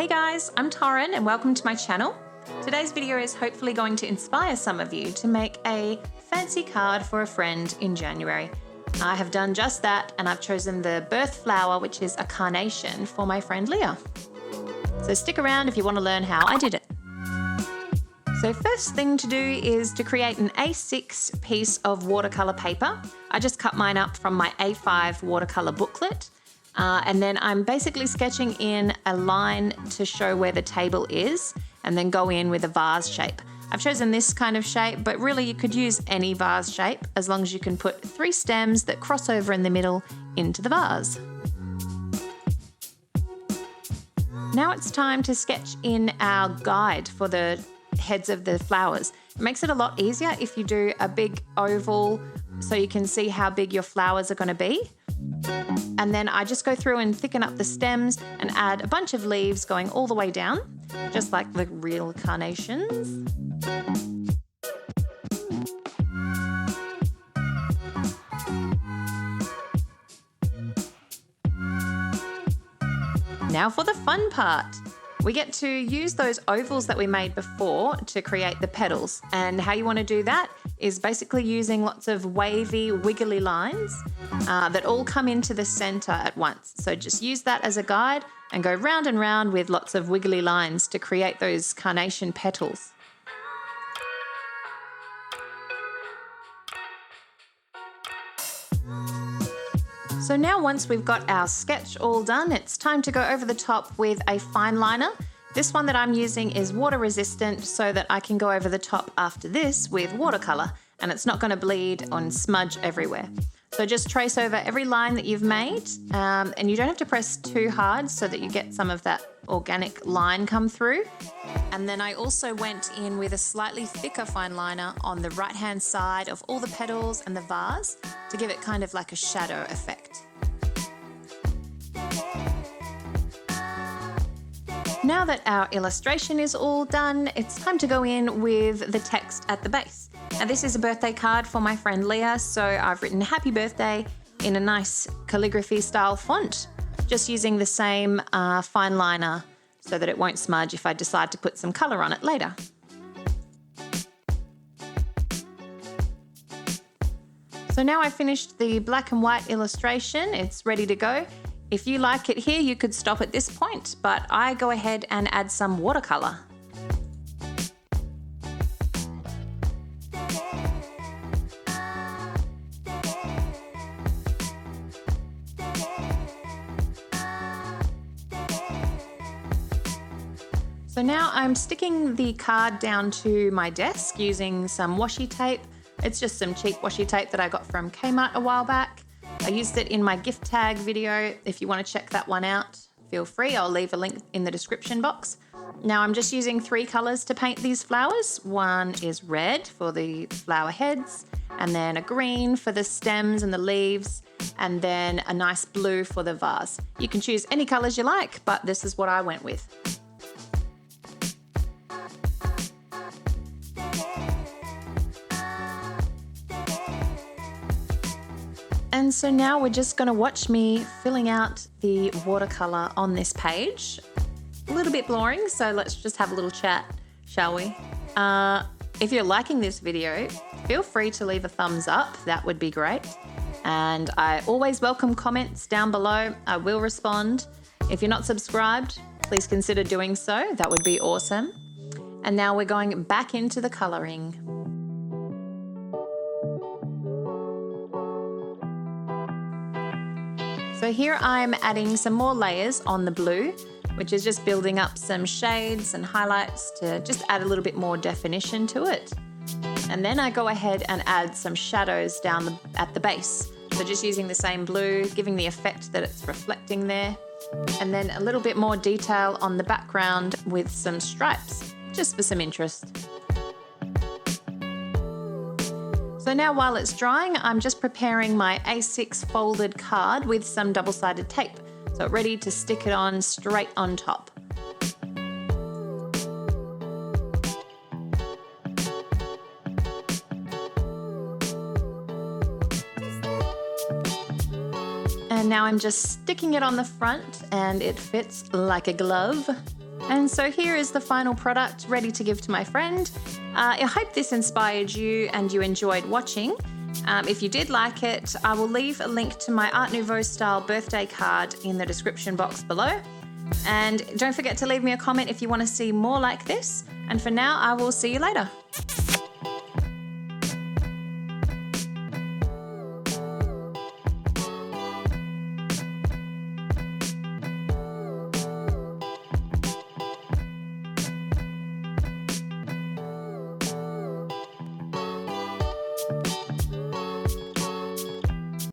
Hey guys, I'm Torrin and welcome to my channel. Today's video is hopefully going to inspire some of you to make a fancy card for a friend in January. I have done just that and I've chosen the birth flower, which is a carnation, for my friend Leah. So stick around if you want to learn how I did it. So first thing to do is to create an A6 piece of watercolor paper. I just cut mine up from my A5 watercolor booklet. And then I'm basically sketching in a line to show where the table is and then go in with a vase shape. I've chosen this kind of shape, but really you could use any vase shape as long as you can put 3 stems that cross over in the middle into the vase. Now it's time to sketch in our guide for the heads of the flowers. It makes it a lot easier if you do a big oval so you can see how big your flowers are going to be. And then I just go through and thicken up the stems and add a bunch of leaves going all the way down, just like the real carnations. Now for the fun part. We get to use those ovals that we made before to create the petals. And how you want to do that is basically using lots of wavy, wiggly lines that all come into the center at once. So just use that as a guide and go round and round with lots of wiggly lines to create those carnation petals. So now once we've got our sketch all done, it's time to go over the top with a fine liner. This one that I'm using is water resistant so that I can go over the top after this with watercolor and it's not going to bleed and smudge everywhere. So just trace over every line that you've made and you don't have to press too hard so that you get some of that organic line come through. And then I also went in with a slightly thicker fine liner on the right hand side of all the petals and the vase to give it kind of like a shadow effect. Now that our illustration is all done, it's time to go in with the text at the base. Now this is a birthday card for my friend Leah, so I've written happy birthday in a nice calligraphy style font, just using the same fine liner so that it won't smudge if I decide to put some color on it later. So now I've finished the black and white illustration, it's ready to go. If you like it here, you could stop at this point, but I go ahead and add some watercolor. So now I'm sticking the card down to my desk using some washi tape. It's just some cheap washi tape that I got from Kmart a while back. I used it in my gift tag video. If you want to check that one out, feel free. I'll leave a link in the description box. Now I'm just using 3 colors to paint these flowers. One is red for the flower heads, and then a green for the stems and the leaves, and then a nice blue for the vase. You can choose any colors you like, but this is what I went with. And so now we're just going to watch me filling out the watercolor on this page. A little bit boring, so let's just have a little chat, shall we? If you're liking this video, feel free to leave a thumbs up. That would be great. And I always welcome comments down below. I will respond. If you're not subscribed, please consider doing so. That would be awesome. And now we're going back into the coloring. So here I'm adding some more layers on the blue, which is just building up some shades and highlights to just add a little bit more definition to it. And then I go ahead and add some shadows down at the base. So just using the same blue, giving the effect that it's reflecting there. And then a little bit more detail on the background with some stripes, just for some interest. So now while it's drying, I'm just preparing my A6 folded card with some double-sided tape, so ready to stick it on straight on top. And now I'm just sticking it on the front and it fits like a glove. And so here is the final product ready to give to my friend. I hope this inspired you and you enjoyed watching. If you did like it, I will leave a link to my Art Nouveau style birthday card in the description box below. And don't forget to leave me a comment if you want to see more like this. And for now, I will see you later.